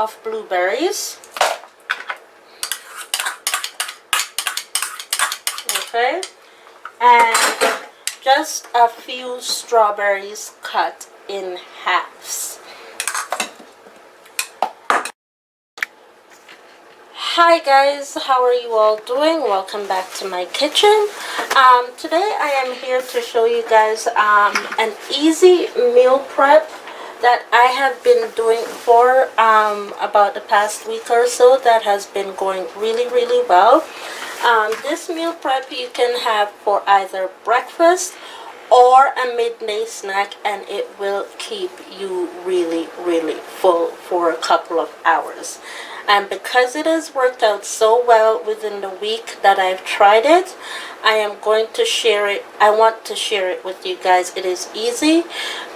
of blueberries. Okay, and just a few strawberries cut in halves. Hi guys, how are you all doing? Welcome back to my kitchen. Today I am here to show you guys an easy meal prep that I have been doing for about the past week or so that has been going really well. This meal prep you can have for either breakfast or a midday snack, and it will keep you really full for a couple of hours. And because it has worked out so well within the week that I've tried it, I am going to share it. I want to share it with you guys. It is easy.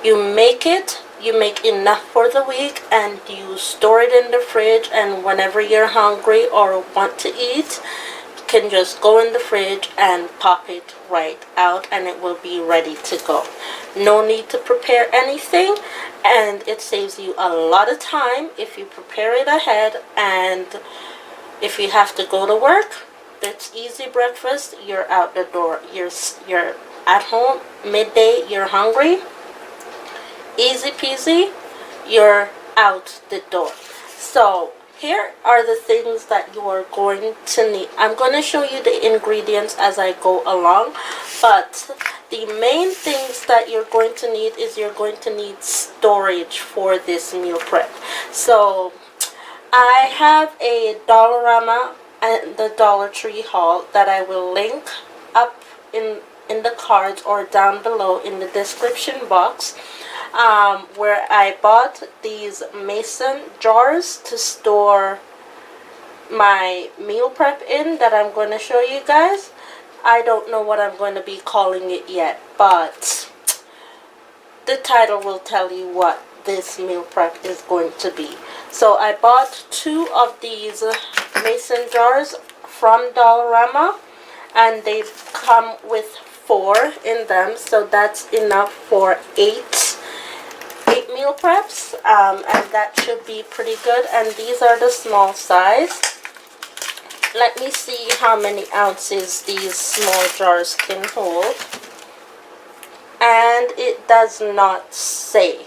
You make it. You make enough for the week and you store it in the fridge, and whenever you're hungry or want to eat, you can just go in the fridge and pop it right out and it will be ready to go. No need to prepare anything, and it saves you a lot of time if you prepare it ahead. And if you have to go to work, it's easy breakfast, you're out the door, you're at home, midday, you're hungry, easy peasy, you're out the door. So here are the things that you are going to need. I'm going to show you the ingredients as I go along, but the main things that you're going to need is you're going to need storage for this meal prep. So I have a Dollarama and the Dollar Tree haul that I will link up in the cards or down below in the description box, where I bought these mason jars to store my meal prep in that I'm going to show you guys. I don't know what I'm going to be calling it yet, but the title will tell you what this meal prep is going to be. So I bought 2 of these mason jars from Dollarama, and they come with 4 in them, so that's enough for 8 meal preps, and that should be pretty good. And these are the small size. Let me see how many ounces these small jars can hold, and it does not say,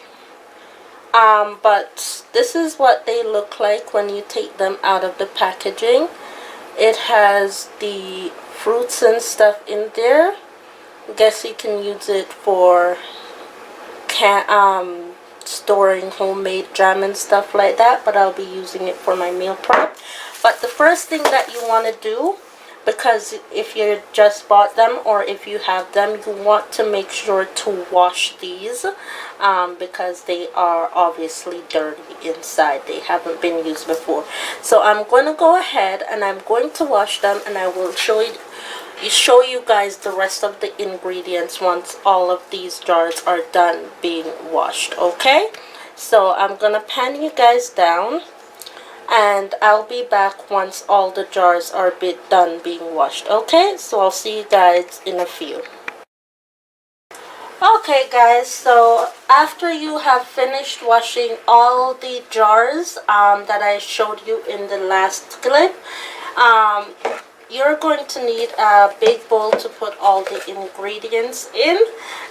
but this is what they look like when you take them out of the packaging. It has the fruits and stuff in there. I guess you can use it for storing homemade jam and stuff like that, but I'll be using it for my meal prep. But the first thing that you want to do, because if you just bought them or if you have them, you want to make sure to wash these, because they are obviously dirty inside. They haven't been used before. So I'm going to go ahead and I'm going to wash them, and I will show you guys the rest of the ingredients once all of these jars are done being washed. Okay, so I'm gonna pan you guys down, and I'll be back once all the jars are done being washed. Okay, so I'll see you guys in a few. Okay guys, so after you have finished washing all the jars that I showed you in the last clip, you're going to need a big bowl to put all the ingredients in,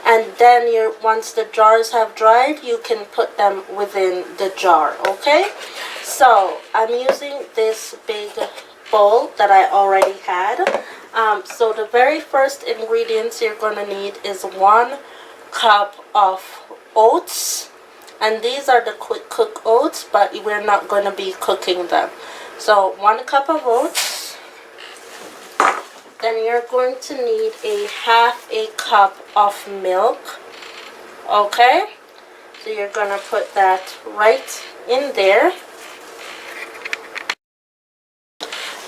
and then once the jars have dried, you can put them within the jar. Okay, so I'm using this big bowl that I already had. So the very first ingredients you're going to need is 1 cup of oats, and these are the quick cook oats, but we're not going to be cooking them. So 1 cup of oats. Then you're going to need a half a cup of milk. Okay, so you're gonna put that right in there.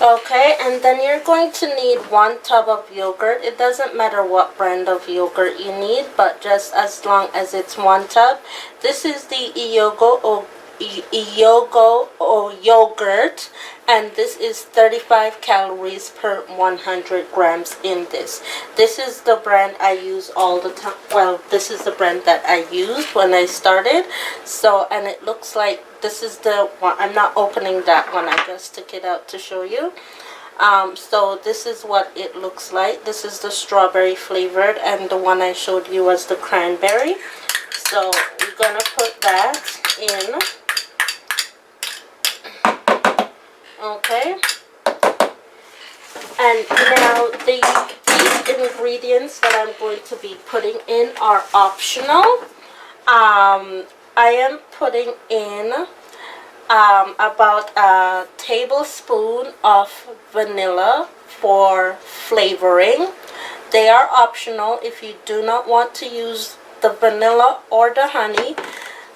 Okay, and then you're going to need 1 tub of yogurt. It doesn't matter what brand of yogurt you need, but just as long as it's 1 tub. This is the Iyogo or yogurt, and this is 35 calories per 100 grams in this. This is the brand I use all the time. Well, this is the brand that I used when I started. So, and it looks like this is the one. I'm not opening that one. I just took it out to show you. So this is what it looks like. This is the strawberry flavored, and the one I showed you was the cranberry. So we're gonna put that in. Okay. And now these ingredients that I'm going to be putting in are optional. I am putting in about a tablespoon of vanilla for flavoring. They are optional. If you do not want to use the vanilla or the honey,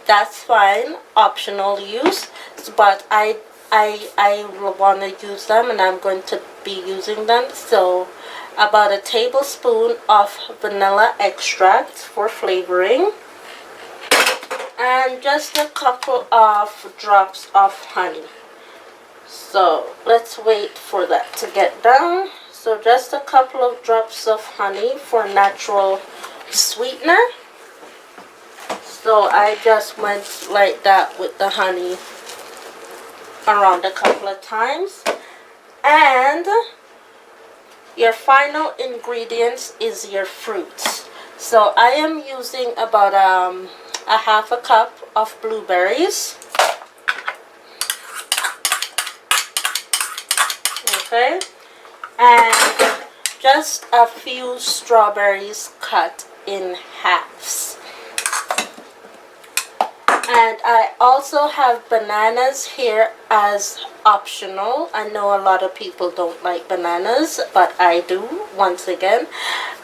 that's fine, optional use. But I want to use them, and I'm going to be using them. So about a tablespoon of vanilla extract for flavoring, and just a couple of drops of honey. So let's wait for that to get down. So just a couple of drops of honey for natural sweetener. So I just went like that with the honey around a couple of times. And your final ingredients is your fruits. So I am using about a half a cup of blueberries. Okay, and just a few strawberries cut in halves. And I also have bananas here as optional. I know a lot of people don't like bananas, but I do, once again.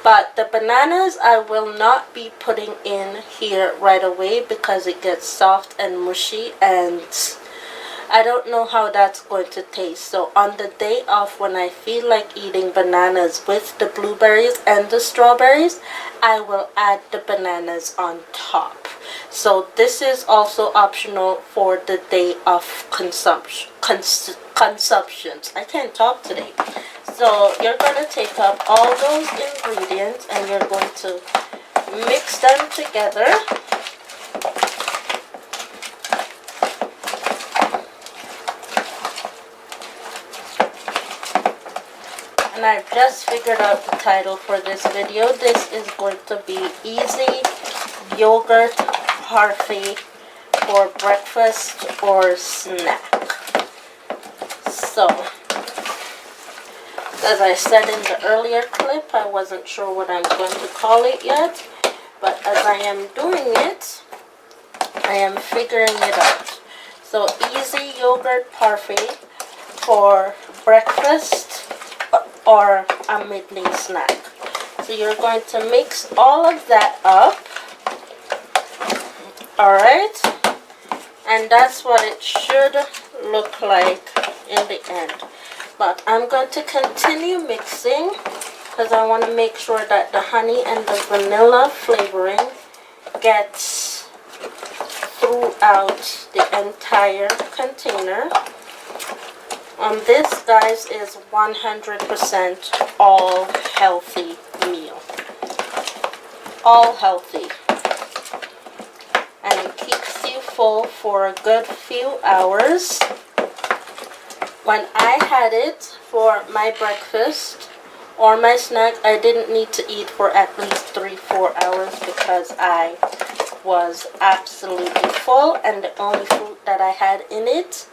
But the bananas I will not be putting in here right away because it gets soft and mushy, and I don't know how that's going to taste. So on the day off, when I feel like eating bananas with the blueberries and the strawberries, I will add the bananas on top. So this is also optional for the day of consumptions. I can't talk today. So you're going to take up all those ingredients and you're going to mix them together. And I've just figured out the title for this video. This is going to be Easy Yogurt Parfait for breakfast or snack. So, as I said in the earlier clip, I wasn't sure what I'm going to call it yet. But as I am doing it, I am figuring it out. So, Easy Yogurt Parfait for breakfast or a midday snack. So you're going to mix all of that up. Alright, and that's what it should look like in the end. But I'm going to continue mixing because I want to make sure that the honey and the vanilla flavoring gets throughout the entire container. This, guys, is 100% all healthy meal. All healthy. And it keeps you full for a good few hours. When I had it for my breakfast or my snack, I didn't need to eat for at least 3-4 hours because I was absolutely full, and the only fruit that I had in it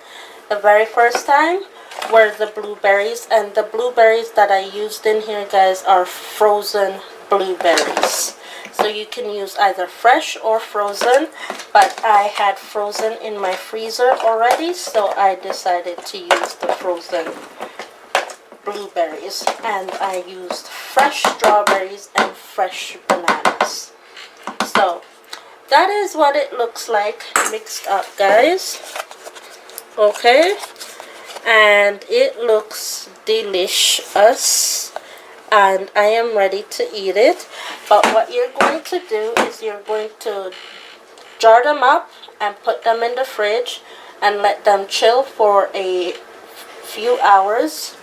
the very first time were the blueberries, and the blueberries that I used in here, guys, are frozen blueberries. So you can use either fresh or frozen, but I had frozen in my freezer already, so I decided to use the frozen blueberries, and I used fresh strawberries and fresh bananas. So that is what it looks like mixed up, guys. Okay, and it looks delicious, and I am ready to eat it. But what you're going to do is you're going to jar them up and put them in the fridge and let them chill for a few hours.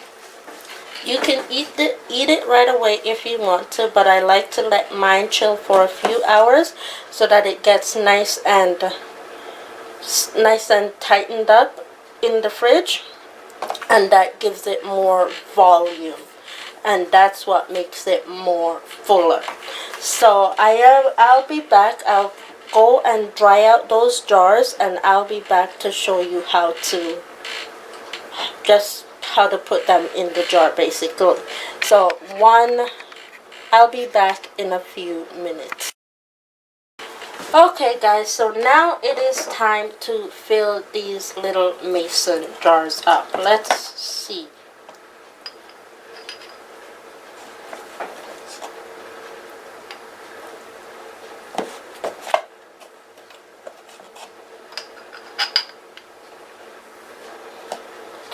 You can eat it right away if you want to, but I like to let mine chill for a few hours so that it gets nice and tightened up in the fridge, and that gives it more volume, and that's what makes it more fuller. So I'll be back. I'll go and dry out those jars, and I'll be back to show you how to put them in the jar basically. So I'll be back in a few minutes. Okay guys, so now it is time to fill these little mason jars up. Let's see.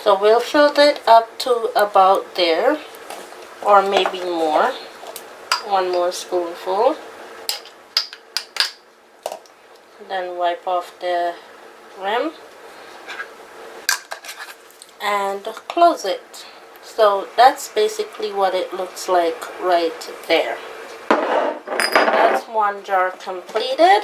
So we'll fill it up to about there, or maybe more. One more spoonful. Then wipe off the rim and close it. So that's basically what it looks like right there. That's one jar completed.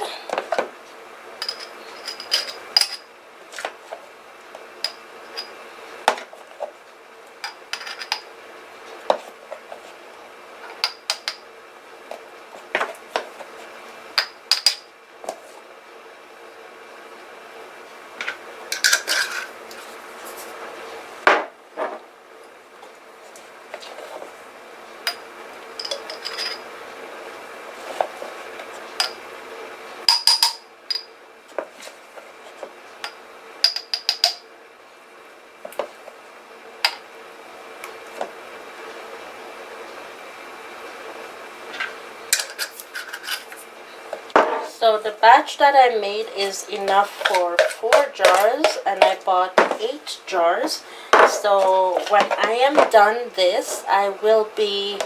So the batch that I made is enough for 4 jars, and I bought 8 jars. So when I am done this, I will be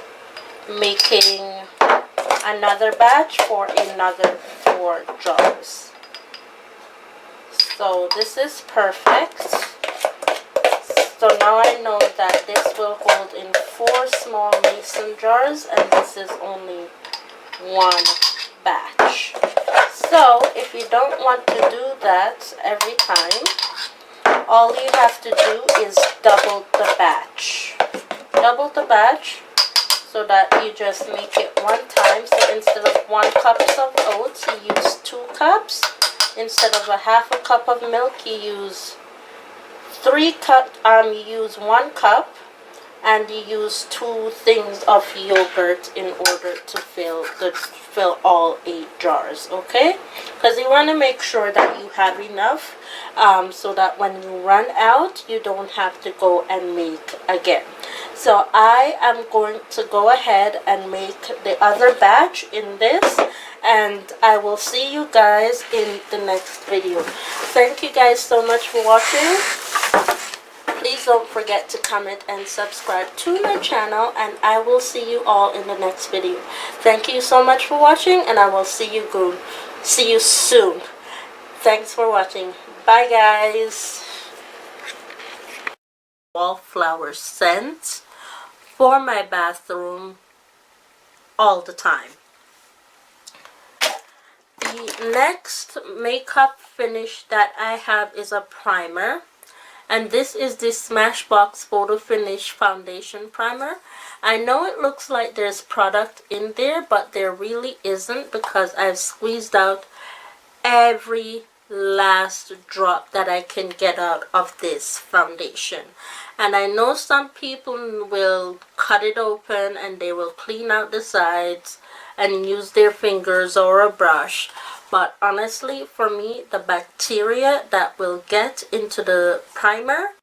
making another batch for another 4 jars. So this is perfect. So now I know that this will hold in 4 small mason jars, and this is only 1 batch. So if you don't want to do that every time, all you have to do is double the batch. Double the batch so that you just make it 1 time. So instead of 1 cup of oats, you use 2 cups. Instead of a half a cup of milk, you use 1 cup, and you use 2 things of yogurt in order to fill all 8 jars, okay? Because you want to make sure that you have enough, so that when you run out, you don't have to go and make again. So I am going to go ahead and make the other batch in this, and I will see you guys in the next video. Thank you guys so much for watching. Please don't forget to comment and subscribe to my channel, and I will see you all in the next video. Thank you so much for watching, and I will see you soon. Thanks for watching. Bye guys. Wallflower scent for my bathroom all the time. The next makeup finish that I have is a primer. And this is the Smashbox Photo Finish Foundation Primer. I know it looks like there's product in there, but there really isn't, because I've squeezed out every last drop that I can get out of this foundation. And I know some people will cut it open and they will clean out the sides and use their fingers or a brush. But honestly, for me, the bacteria that will get into the primer